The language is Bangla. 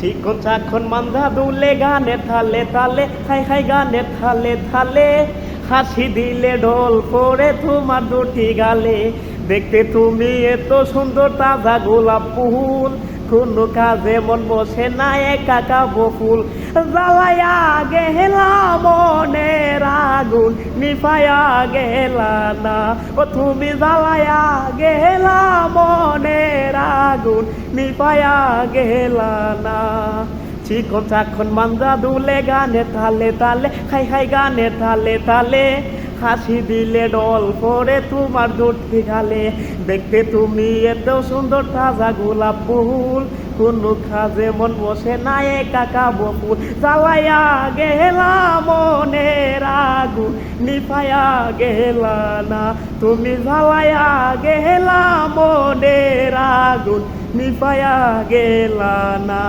চিকন চাকন মান্ধা দুলে গানে থালে থালে হাই হাই গানে থালে থালে হাসি দিলে ঢোল পড়ে তোমার দুটি গালে দেখতে তুমি এত সুন্দর তাজা গোলাপ ফুল কোনো কাজে মন বসে না একা কাবো ফুল জ্বালায়া গেলা মনের আগুন নিভায়া গেলা না ও তুমি জ্বালায়া গেলা মনের আগুন নিভায়া গেলা না চিকন চাকন মান্দা দুলে গানে তালে তালে হাই হাই গানে তালে তালে হাসি দিলে ডল পরে তোমার দুটি গালে দেখতে তুমি এত সুন্দর তাজা গোলাপ ফুল কোনো কাজে মন বসে না একা কাবো ফুল জ্বালায়া গেলা মনের আগুন নিভায়া গেলা না তুমি জ্বালায়া গেলা মনের আগুন নিভায়া গেলা না।